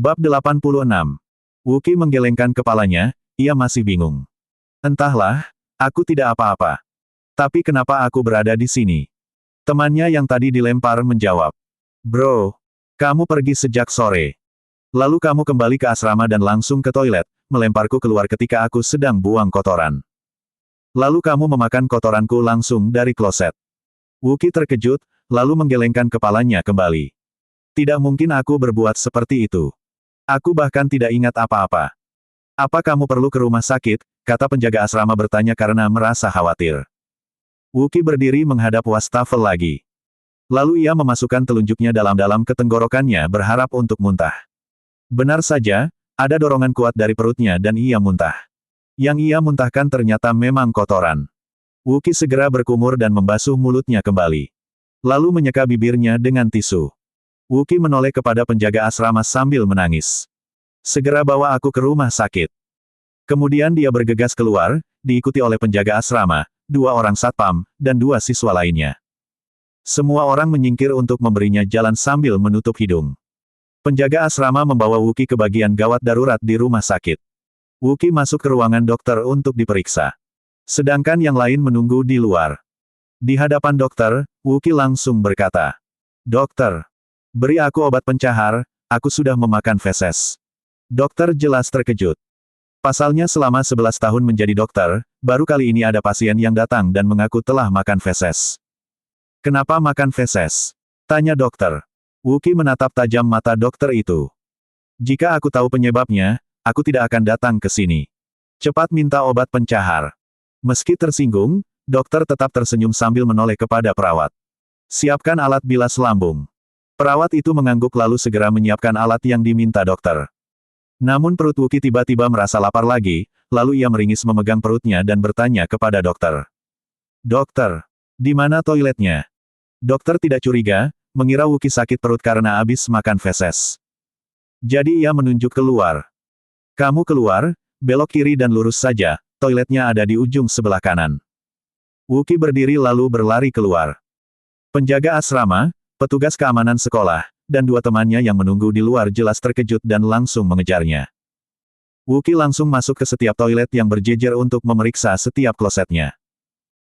Bab 86. Wuki menggelengkan kepalanya, ia masih bingung. Entahlah, aku tidak apa-apa. Tapi kenapa aku berada di sini? Temannya yang tadi dilempar menjawab. Bro, kamu pergi sejak sore. Lalu kamu kembali ke asrama dan langsung ke toilet, melemparku keluar ketika aku sedang buang kotoran. Lalu kamu memakan kotoranku langsung dari kloset. Wuki terkejut, lalu menggelengkan kepalanya kembali. Tidak mungkin aku berbuat seperti itu. Aku bahkan tidak ingat apa-apa. Apa kamu perlu ke rumah sakit? Kata penjaga asrama bertanya karena merasa khawatir. Wuki berdiri menghadap wastafel lagi. Lalu ia memasukkan telunjuknya dalam-dalam ke tenggorokannya berharap untuk muntah. Benar saja, ada dorongan kuat dari perutnya dan ia muntah. Yang ia muntahkan ternyata memang kotoran. Wuki segera berkumur dan membasuh mulutnya kembali. Lalu menyeka bibirnya dengan tisu. Wuki menoleh kepada penjaga asrama sambil menangis. Segera bawa aku ke rumah sakit. Kemudian dia bergegas keluar, diikuti oleh penjaga asrama, 2 orang satpam, dan 2 siswa lainnya. Semua orang menyingkir untuk memberinya jalan sambil menutup hidung. Penjaga asrama membawa Wuki ke bagian gawat darurat di rumah sakit. Wuki masuk ke ruangan dokter untuk diperiksa. Sedangkan yang lain menunggu di luar. Di hadapan dokter, Wuki langsung berkata, "Dokter, beri aku obat pencahar, aku sudah memakan feses." Dokter jelas terkejut. Pasalnya selama 11 tahun menjadi dokter, baru kali ini ada pasien yang datang dan mengaku telah makan feses. "Kenapa makan feses?" tanya dokter. Wuki menatap tajam mata dokter itu. "Jika aku tahu penyebabnya, aku tidak akan datang ke sini. Cepat minta obat pencahar." Meski tersinggung, dokter tetap tersenyum sambil menoleh kepada perawat. "Siapkan alat bilas lambung." Perawat itu mengangguk lalu segera menyiapkan alat yang diminta dokter. Namun perut Wuki tiba-tiba merasa lapar lagi, lalu ia meringis memegang perutnya dan bertanya kepada dokter. "Dokter, di mana toiletnya?" Dokter tidak curiga, mengira Wuki sakit perut karena habis makan feses. Jadi ia menunjuk keluar. "Kamu keluar, belok kiri dan lurus saja, toiletnya ada di ujung sebelah kanan." Wuki berdiri lalu berlari keluar. Penjaga asrama, petugas keamanan sekolah, dan 2 temannya yang menunggu di luar jelas terkejut dan langsung mengejarnya. Wuki langsung masuk ke setiap toilet yang berjejer untuk memeriksa setiap klosetnya.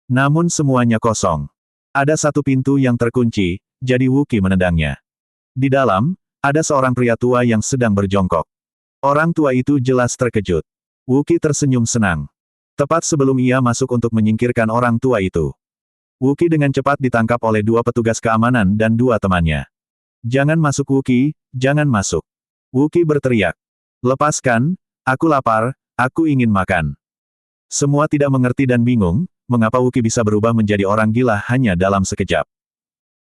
Namun semuanya kosong. Ada 1 pintu yang terkunci, jadi Wuki menendangnya. Di dalam, ada seorang pria tua yang sedang berjongkok. Orang tua itu jelas terkejut. Wuki tersenyum senang. Tepat sebelum ia masuk untuk menyingkirkan orang tua itu, Wuki dengan cepat ditangkap oleh 2 petugas keamanan dan 2 temannya. "Jangan masuk Wuki, jangan masuk!" Wuki berteriak. "Lepaskan, aku lapar, aku ingin makan." Semua tidak mengerti dan bingung, mengapa Wuki bisa berubah menjadi orang gila hanya dalam sekejap.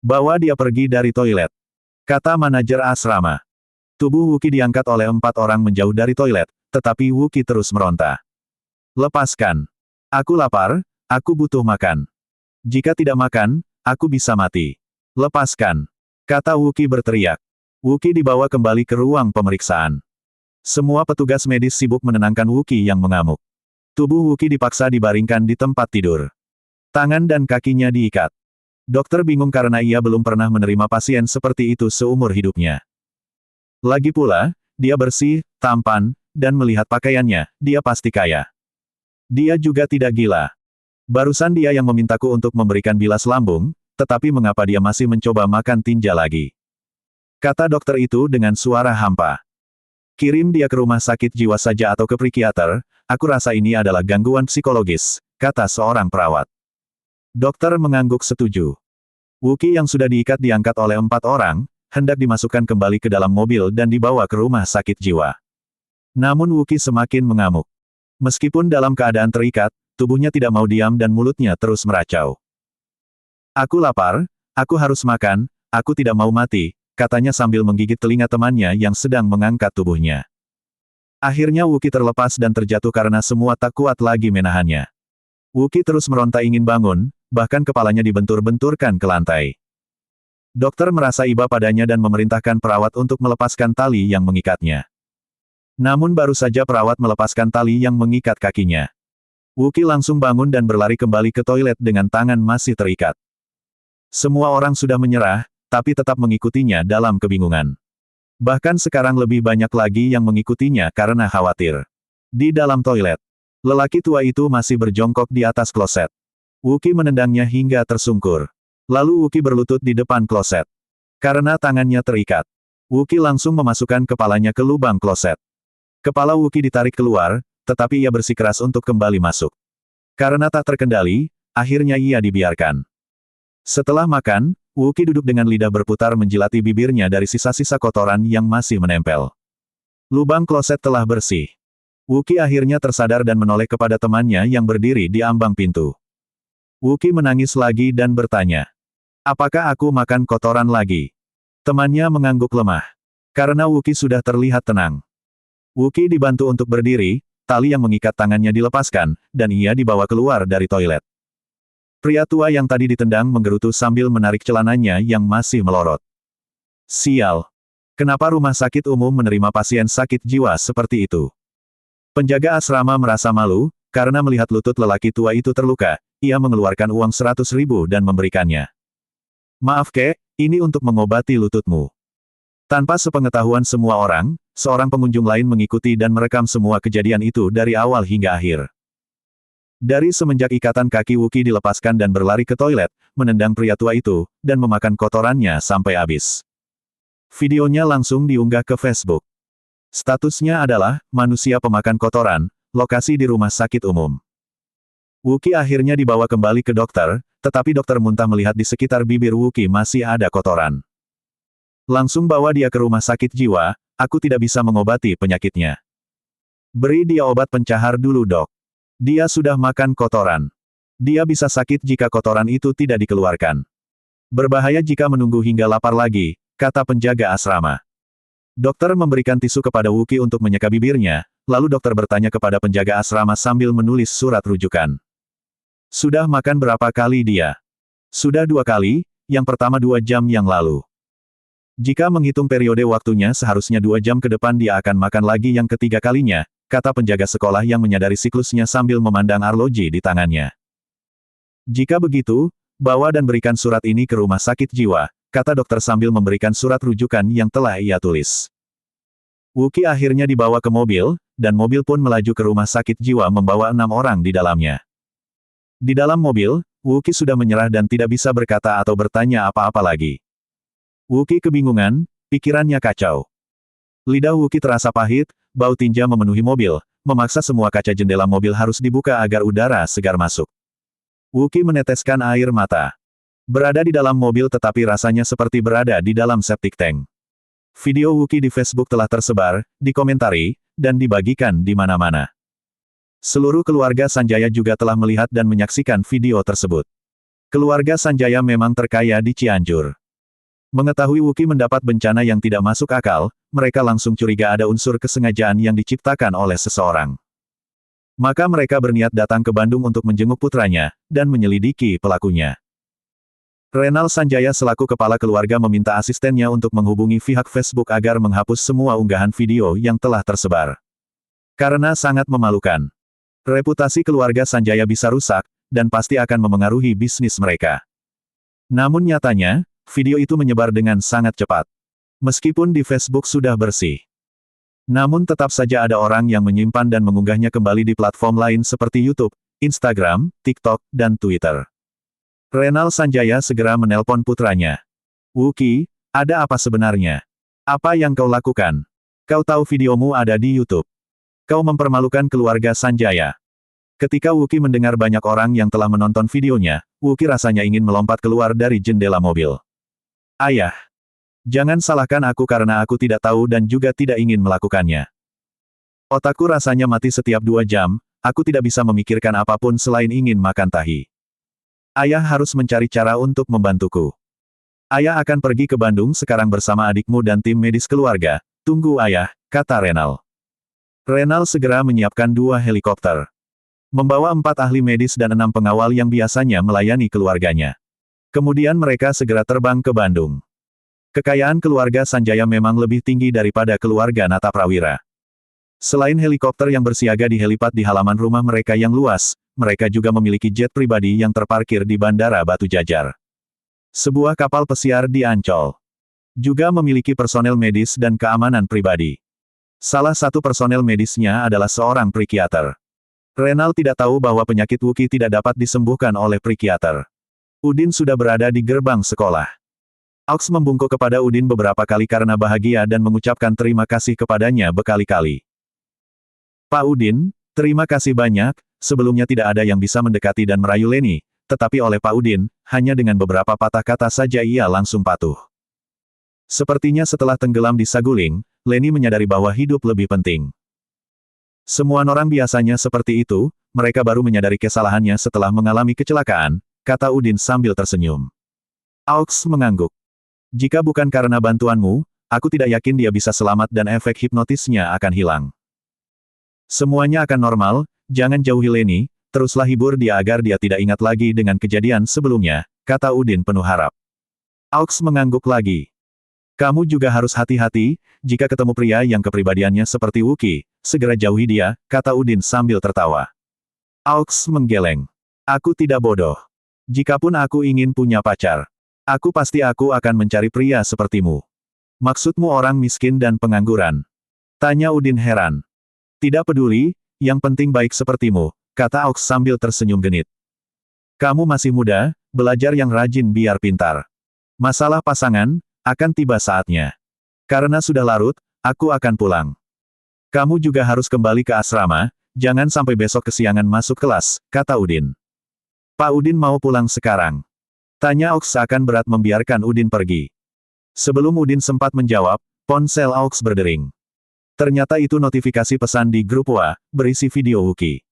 "Bawa dia pergi dari toilet," kata manajer asrama. Tubuh Wuki diangkat oleh 4 orang menjauh dari toilet, tetapi Wuki terus meronta. "Lepaskan. Aku lapar, aku butuh makan. Jika tidak makan, aku bisa mati. Lepaskan," kata Wuki berteriak. Wuki dibawa kembali ke ruang pemeriksaan. Semua petugas medis sibuk menenangkan Wuki yang mengamuk. Tubuh Wuki dipaksa dibaringkan di tempat tidur. Tangan dan kakinya diikat. Dokter bingung karena ia belum pernah menerima pasien seperti itu seumur hidupnya. Lagi pula, dia bersih, tampan, dan melihat pakaiannya, dia pasti kaya. Dia juga tidak gila. Barusan dia yang memintaku untuk memberikan bilas lambung, tetapi mengapa dia masih mencoba makan tinja lagi? Kata dokter itu dengan suara hampa. "Kirim dia ke rumah sakit jiwa saja atau ke psikiater, aku rasa ini adalah gangguan psikologis," kata seorang perawat. Dokter mengangguk setuju. Wuki yang sudah diikat diangkat oleh 4 orang, hendak dimasukkan kembali ke dalam mobil dan dibawa ke rumah sakit jiwa. Namun Wuki semakin mengamuk. Meskipun dalam keadaan terikat, tubuhnya tidak mau diam dan mulutnya terus meracau. "Aku lapar, aku harus makan, aku tidak mau mati," katanya sambil menggigit telinga temannya yang sedang mengangkat tubuhnya. Akhirnya Wuki terlepas dan terjatuh karena semua tak kuat lagi menahannya. Wuki terus meronta ingin bangun, bahkan kepalanya dibentur-benturkan ke lantai. Dokter merasa iba padanya dan memerintahkan perawat untuk melepaskan tali yang mengikatnya. Namun baru saja perawat melepaskan tali yang mengikat kakinya, Wuki langsung bangun dan berlari kembali ke toilet dengan tangan masih terikat. Semua orang sudah menyerah, tapi tetap mengikutinya dalam kebingungan. Bahkan sekarang lebih banyak lagi yang mengikutinya karena khawatir. Di dalam toilet, lelaki tua itu masih berjongkok di atas kloset. Wuki menendangnya hingga tersungkur. Lalu Wuki berlutut di depan kloset. Karena tangannya terikat, Wuki langsung memasukkan kepalanya ke lubang kloset. Kepala Wuki ditarik keluar, tetapi ia bersikeras untuk kembali masuk. Karena tak terkendali, akhirnya ia dibiarkan. Setelah makan, Wuki duduk dengan lidah berputar menjilati bibirnya dari sisa-sisa kotoran yang masih menempel. Lubang kloset telah bersih. Wuki akhirnya tersadar dan menoleh kepada temannya yang berdiri di ambang pintu. Wuki menangis lagi dan bertanya, "Apakah aku makan kotoran lagi?" Temannya mengangguk lemah. Karena Wuki sudah terlihat tenang. Wuki dibantu untuk berdiri, tali yang mengikat tangannya dilepaskan, dan ia dibawa keluar dari toilet. Pria tua yang tadi ditendang menggerutu sambil menarik celananya yang masih melorot. Sial! Kenapa rumah sakit umum menerima pasien sakit jiwa seperti itu? Penjaga asrama merasa malu, karena melihat lutut lelaki tua itu terluka, ia mengeluarkan uang 100.000 dan memberikannya. "Maaf kek, ini untuk mengobati lututmu." Tanpa sepengetahuan semua orang, seorang pengunjung lain mengikuti dan merekam semua kejadian itu dari awal hingga akhir. Dari semenjak ikatan kaki Wuki dilepaskan dan berlari ke toilet, menendang pria tua itu, dan memakan kotorannya sampai habis. Videonya langsung diunggah ke Facebook. Statusnya adalah, manusia pemakan kotoran, lokasi di rumah sakit umum. Wuki akhirnya dibawa kembali ke dokter, tetapi dokter muntah melihat di sekitar bibir Wuki masih ada kotoran. "Langsung bawa dia ke rumah sakit jiwa, aku tidak bisa mengobati penyakitnya. Beri dia obat pencahar dulu dok. Dia sudah makan kotoran. Dia bisa sakit jika kotoran itu tidak dikeluarkan. Berbahaya jika menunggu hingga lapar lagi," kata penjaga asrama. Dokter memberikan tisu kepada Wuki untuk menyeka bibirnya, lalu dokter bertanya kepada penjaga asrama sambil menulis surat rujukan. "Sudah makan berapa kali dia?" "Sudah 2 kali, yang pertama 2 jam yang lalu. Jika menghitung periode waktunya seharusnya 2 jam ke depan dia akan makan lagi yang ketiga kalinya," kata penjaga sekolah yang menyadari siklusnya sambil memandang arloji di tangannya. "Jika begitu, bawa dan berikan surat ini ke rumah sakit jiwa," kata dokter sambil memberikan surat rujukan yang telah ia tulis. Wuki akhirnya dibawa ke mobil, dan mobil pun melaju ke rumah sakit jiwa membawa 6 orang di dalamnya. Di dalam mobil, Wuki sudah menyerah dan tidak bisa berkata atau bertanya apa-apa lagi. Wuki kebingungan, pikirannya kacau. Lidah Wuki terasa pahit, bau tinja memenuhi mobil, memaksa semua kaca jendela mobil harus dibuka agar udara segar masuk. Wuki meneteskan air mata. Berada di dalam mobil tetapi rasanya seperti berada di dalam septic tank. Video Wuki di Facebook telah tersebar, dikomentari, dan dibagikan di mana-mana. Seluruh keluarga Sanjaya juga telah melihat dan menyaksikan video tersebut. Keluarga Sanjaya memang terkaya di Cianjur. Mengetahui Wuki mendapat bencana yang tidak masuk akal, mereka langsung curiga ada unsur kesengajaan yang diciptakan oleh seseorang. Maka mereka berniat datang ke Bandung untuk menjenguk putranya, dan menyelidiki pelakunya. Renal Sanjaya selaku kepala keluarga meminta asistennya untuk menghubungi pihak Facebook agar menghapus semua unggahan video yang telah tersebar. Karena sangat memalukan. Reputasi keluarga Sanjaya bisa rusak, dan pasti akan memengaruhi bisnis mereka. Namun nyatanya, video itu menyebar dengan sangat cepat. Meskipun di Facebook sudah bersih. Namun tetap saja ada orang yang menyimpan dan mengunggahnya kembali di platform lain seperti YouTube, Instagram, TikTok, dan Twitter. Renal Sanjaya segera menelpon putranya. "Wuki, ada apa sebenarnya? Apa yang kau lakukan? Kau tahu videomu ada di YouTube. Kau mempermalukan keluarga Sanjaya." Ketika Wuki mendengar banyak orang yang telah menonton videonya, Wuki rasanya ingin melompat keluar dari jendela mobil. "Ayah, jangan salahkan aku karena aku tidak tahu dan juga tidak ingin melakukannya. Otakku rasanya mati setiap 2 jam, aku tidak bisa memikirkan apapun selain ingin makan tahi. Ayah harus mencari cara untuk membantuku. Ayah akan pergi ke Bandung sekarang bersama adikmu dan tim medis keluarga. Tunggu ayah," kata Renal. Renal segera menyiapkan 2 helikopter. Membawa 4 ahli medis dan 6 pengawal yang biasanya melayani keluarganya. Kemudian mereka segera terbang ke Bandung. Kekayaan keluarga Sanjaya memang lebih tinggi daripada keluarga Nataprawira. Selain helikopter yang bersiaga di helipad di halaman rumah mereka yang luas, mereka juga memiliki jet pribadi yang terparkir di Bandara Batu Jajar. Sebuah kapal pesiar di Ancol. Juga memiliki personel medis dan keamanan pribadi. Salah satu personel medisnya adalah seorang psikiater. Renal tidak tahu bahwa penyakit Wookiee tidak dapat disembuhkan oleh psikiater. Udin sudah berada di gerbang sekolah. Aux membungkuk kepada Udin beberapa kali karena bahagia dan mengucapkan terima kasih kepadanya berkali-kali. Pak Udin, terima kasih banyak, sebelumnya tidak ada yang bisa mendekati dan merayu Leni, tetapi oleh Pak Udin, hanya dengan beberapa patah kata saja ia langsung patuh. Sepertinya setelah tenggelam di Saguling, Leni menyadari bahwa hidup lebih penting. Semua orang biasanya seperti itu, mereka baru menyadari kesalahannya setelah mengalami kecelakaan, kata Udin sambil tersenyum. Aux mengangguk. Jika bukan karena bantuanmu, aku tidak yakin dia bisa selamat dan efek hipnotisnya akan hilang. Semuanya akan normal, jangan jauhi Leni, teruslah hibur dia agar dia tidak ingat lagi dengan kejadian sebelumnya, kata Udin penuh harap. Aux mengangguk lagi. Kamu juga harus hati-hati, jika ketemu pria yang kepribadiannya seperti Wookiee, segera jauhi dia, kata Udin sambil tertawa. Aux menggeleng. Aku tidak bodoh. Jikapun aku ingin punya pacar, aku akan mencari pria sepertimu. Maksudmu orang miskin dan pengangguran? Tanya Udin heran. Tidak peduli, yang penting baik sepertimu, kata Aux sambil tersenyum genit. Kamu masih muda, belajar yang rajin biar pintar. Masalah pasangan, akan tiba saatnya. Karena sudah larut, aku akan pulang. Kamu juga harus kembali ke asrama, jangan sampai besok kesiangan masuk kelas, kata Udin. Pak Udin mau pulang sekarang? Tanya Aux seakan berat membiarkan Udin pergi. Sebelum Udin sempat menjawab, ponsel Aux berdering. Ternyata itu notifikasi pesan di grup WA, berisi video Wookiee.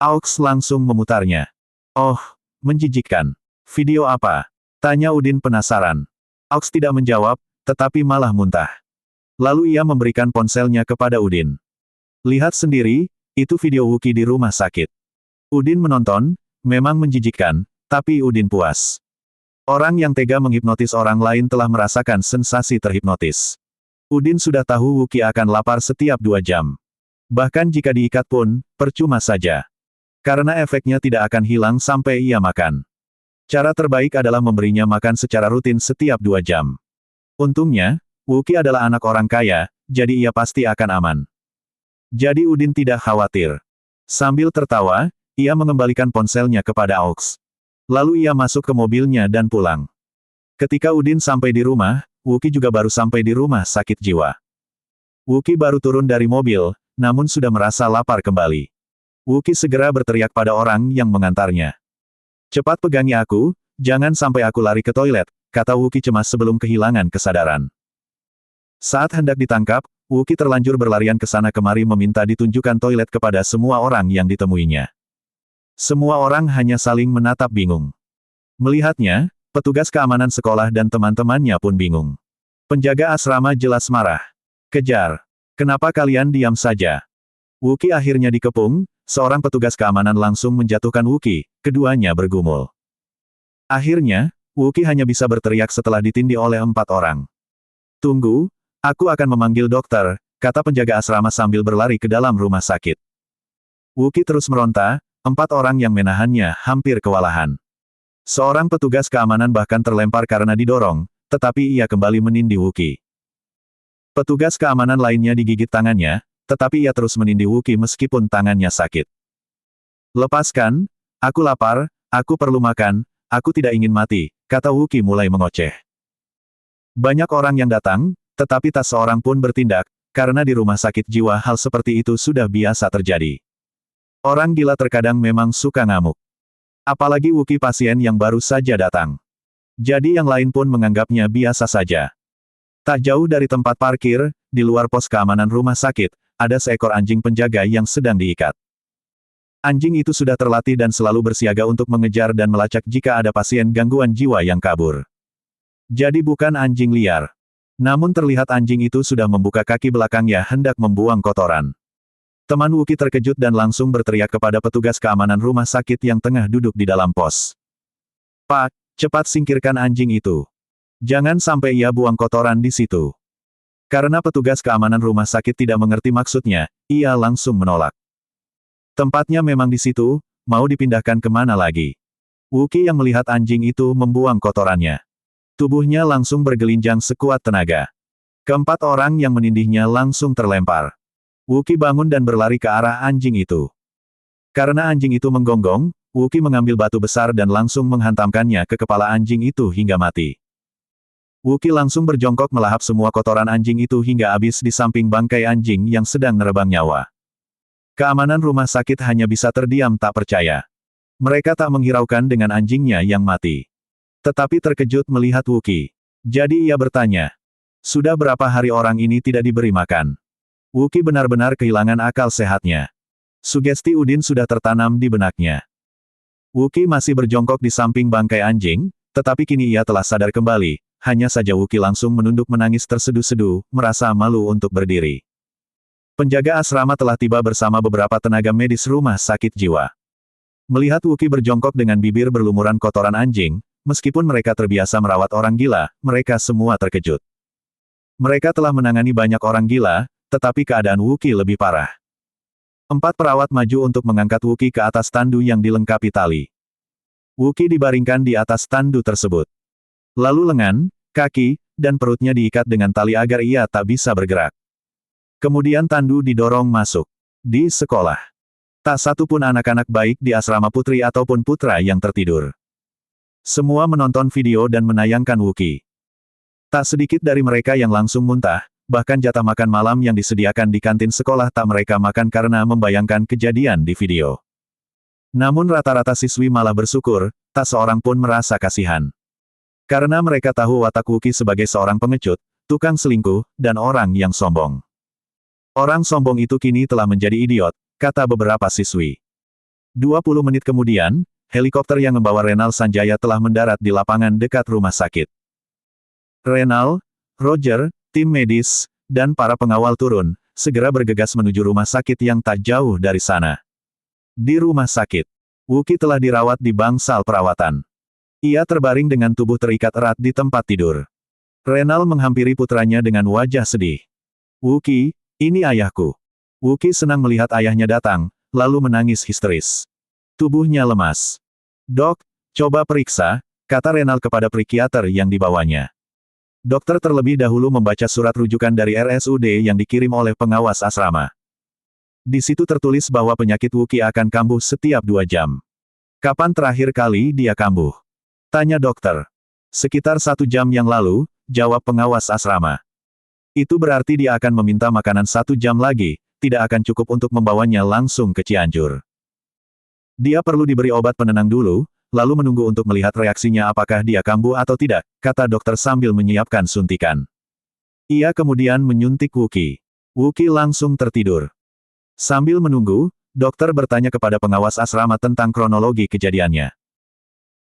Aux langsung memutarnya. Oh, menjijikkan. Video apa? Tanya Udin penasaran. Aux tidak menjawab, tetapi malah muntah. Lalu ia memberikan ponselnya kepada Udin. Lihat sendiri, itu video Wookiee di rumah sakit. Udin menonton, memang menjijikkan, tapi Udin puas. Orang yang tega menghipnotis orang lain telah merasakan sensasi terhipnotis. Udin sudah tahu Wookiee akan lapar setiap 2 jam. Bahkan jika diikat pun, percuma saja. Karena efeknya tidak akan hilang sampai ia makan. Cara terbaik adalah memberinya makan secara rutin setiap 2 jam. Untungnya, Wookiee adalah anak orang kaya, jadi ia pasti akan aman. Jadi Udin tidak khawatir. Sambil tertawa, ia mengembalikan ponselnya kepada Aux. Lalu ia masuk ke mobilnya dan pulang. Ketika Udin sampai di rumah, Wookiee juga baru sampai di rumah sakit jiwa. Wookiee baru turun dari mobil, namun sudah merasa lapar kembali. Wookiee segera berteriak pada orang yang mengantarnya. Cepat pegangi aku, jangan sampai aku lari ke toilet, kata Wookiee cemas sebelum kehilangan kesadaran. Saat hendak ditangkap, Wookiee terlanjur berlarian ke sana kemari meminta ditunjukkan toilet kepada semua orang yang ditemuinya. Semua orang hanya saling menatap bingung. Melihatnya, petugas keamanan sekolah dan teman-temannya pun bingung. Penjaga asrama jelas marah. Kejar. Kenapa kalian diam saja? Wookiee akhirnya dikepung, seorang petugas keamanan langsung menjatuhkan Wookiee, keduanya bergumul. Akhirnya, Wookiee hanya bisa berteriak setelah ditindih oleh 4 orang. Tunggu, aku akan memanggil dokter, kata penjaga asrama sambil berlari ke dalam rumah sakit. Wookiee terus meronta, 4 orang yang menahannya hampir kewalahan. Seorang petugas keamanan bahkan terlempar karena didorong, tetapi ia kembali menindih Wookiee. Petugas keamanan lainnya digigit tangannya, tetapi ia terus menindih Wookiee meskipun tangannya sakit. Lepaskan, aku lapar, aku perlu makan, aku tidak ingin mati, kata Wookiee mulai mengoceh. Banyak orang yang datang, tetapi tak seorang pun bertindak, karena di rumah sakit jiwa hal seperti itu sudah biasa terjadi. Orang gila terkadang memang suka ngamuk. Apalagi Wookiee pasien yang baru saja datang. Jadi yang lain pun menganggapnya biasa saja. Tak jauh dari tempat parkir, di luar pos keamanan rumah sakit, ada seekor anjing penjaga yang sedang diikat. Anjing itu sudah terlatih dan selalu bersiaga untuk mengejar dan melacak jika ada pasien gangguan jiwa yang kabur. Jadi bukan anjing liar. Namun terlihat anjing itu sudah membuka kaki belakangnya hendak membuang kotoran. Teman Wookiee terkejut dan langsung berteriak kepada petugas keamanan rumah sakit yang tengah duduk di dalam pos. Pak, cepat singkirkan anjing itu. Jangan sampai ia buang kotoran di situ. Karena petugas keamanan rumah sakit tidak mengerti maksudnya, ia langsung menolak. Tempatnya memang di situ, mau dipindahkan kemana lagi? Wookiee yang melihat anjing itu membuang kotorannya. Tubuhnya langsung bergelinjang sekuat tenaga. Keempat orang yang menindihnya langsung terlempar. Wuki bangun dan berlari ke arah anjing itu. Karena anjing itu menggonggong, Wuki mengambil batu besar dan langsung menghantamkannya ke kepala anjing itu hingga mati. Wuki langsung berjongkok melahap semua kotoran anjing itu hingga habis di samping bangkai anjing yang sedang merebang nyawa. Keamanan rumah sakit hanya bisa terdiam tak percaya. Mereka tak menghiraukan dengan anjingnya yang mati. Tetapi terkejut melihat Wuki. Jadi ia bertanya, sudah berapa hari orang ini tidak diberi makan? Wuki benar-benar kehilangan akal sehatnya. Sugesti Udin sudah tertanam di benaknya. Wuki masih berjongkok di samping bangkai anjing, tetapi kini ia telah sadar kembali. Hanya saja Wuki langsung menunduk menangis terseduh-seduh, merasa malu untuk berdiri. Penjaga asrama telah tiba bersama beberapa tenaga medis rumah sakit jiwa. Melihat Wuki berjongkok dengan bibir berlumuran kotoran anjing, meskipun mereka terbiasa merawat orang gila, mereka semua terkejut. Mereka telah menangani banyak orang gila, tetapi keadaan Wuki lebih parah. 4 perawat maju untuk mengangkat Wuki ke atas tandu yang dilengkapi tali. Wuki dibaringkan di atas tandu tersebut. Lalu lengan, kaki, dan perutnya diikat dengan tali agar ia tak bisa bergerak. Kemudian tandu didorong masuk. Di sekolah. Tak satu pun anak-anak baik di asrama putri ataupun putra yang tertidur. Semua menonton video dan menayangkan Wuki. Tak sedikit dari mereka yang langsung muntah, bahkan jatah makan malam yang disediakan di kantin sekolah tak mereka makan karena membayangkan kejadian di video. Namun rata-rata siswi malah bersyukur, tak seorang pun merasa kasihan. Karena mereka tahu watak Wuki sebagai seorang pengecut, tukang selingkuh, dan orang yang sombong. Orang sombong itu kini telah menjadi idiot, kata beberapa siswi. 20 menit kemudian, helikopter yang membawa Renal Sanjaya telah mendarat di lapangan dekat rumah sakit. Renal, Roger, tim medis, dan para pengawal turun, segera bergegas menuju rumah sakit yang tak jauh dari sana. Di rumah sakit, Wuki telah dirawat di bangsal perawatan. Ia terbaring dengan tubuh terikat erat di tempat tidur. Renal menghampiri putranya dengan wajah sedih. Wuki, ini ayahku. Wuki senang melihat ayahnya datang, lalu menangis histeris. Tubuhnya lemas. Dok, coba periksa, kata Renal kepada psikiater yang dibawanya. Dokter terlebih dahulu membaca surat rujukan dari RSUD yang dikirim oleh pengawas asrama. Di situ tertulis bahwa penyakit Wuki akan kambuh setiap 2 jam. Kapan terakhir kali dia kambuh? Tanya dokter. Sekitar 1 jam yang lalu, jawab pengawas asrama. Itu berarti dia akan meminta makanan 1 jam lagi, tidak akan cukup untuk membawanya langsung ke Cianjur. Dia perlu diberi obat penenang dulu, lalu menunggu untuk melihat reaksinya apakah dia kambuh atau tidak, kata dokter sambil menyiapkan suntikan. Ia kemudian menyuntik Wuki. Wuki langsung tertidur. Sambil menunggu, dokter bertanya kepada pengawas asrama tentang kronologi kejadiannya.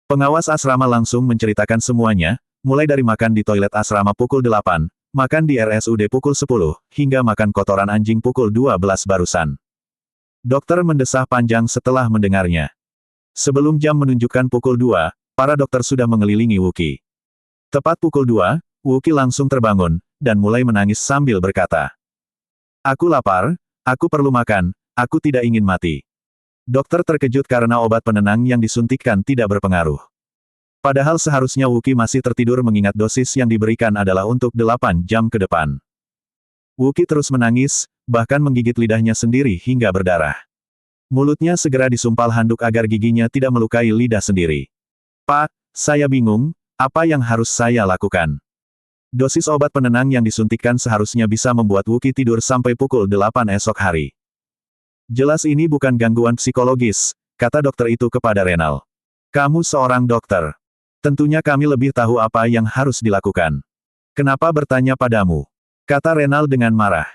Pengawas asrama langsung menceritakan semuanya, mulai dari makan di toilet asrama pukul 8, makan di RSUD pukul 10, hingga makan kotoran anjing pukul 12 barusan. Dokter mendesah panjang setelah mendengarnya. Sebelum jam menunjukkan pukul 2, para dokter sudah mengelilingi Wuki. Tepat pukul 2, Wuki langsung terbangun, dan mulai menangis sambil berkata, "Aku lapar, aku perlu makan, aku tidak ingin mati." Dokter terkejut karena obat penenang yang disuntikkan tidak berpengaruh. Padahal seharusnya Wuki masih tertidur mengingat dosis yang diberikan adalah untuk 8 jam ke depan. Wuki terus menangis, bahkan menggigit lidahnya sendiri hingga berdarah. Mulutnya segera disumpal handuk agar giginya tidak melukai lidah sendiri. "Pak, saya bingung, apa yang harus saya lakukan?" Dosis obat penenang yang disuntikkan seharusnya bisa membuat Wuki tidur sampai pukul 8 esok hari. "Jelas ini bukan gangguan psikologis," kata dokter itu kepada Renal. "Kamu seorang dokter. Tentunya kami lebih tahu apa yang harus dilakukan. Kenapa bertanya padamu?" kata Renal dengan marah.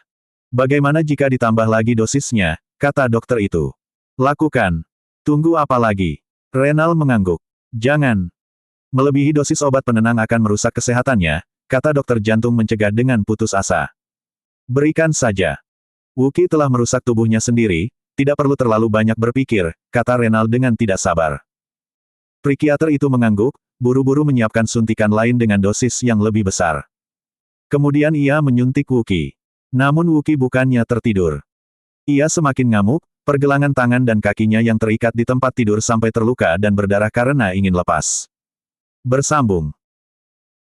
"Bagaimana jika ditambah lagi dosisnya?" kata dokter itu. "Lakukan. Tunggu apa lagi?" Renal mengangguk. "Jangan. Melebihi dosis obat penenang akan merusak kesehatannya," kata dokter jantung mencegah dengan putus asa. "Berikan saja. Wuki telah merusak tubuhnya sendiri, tidak perlu terlalu banyak berpikir," kata Renal dengan tidak sabar. Psikiater itu mengangguk, buru-buru menyiapkan suntikan lain dengan dosis yang lebih besar. Kemudian ia menyuntik Wuki. Namun Wuki bukannya tertidur. Ia semakin ngamuk, pergelangan tangan dan kakinya yang terikat di tempat tidur sampai terluka dan berdarah karena ingin lepas. Bersambung.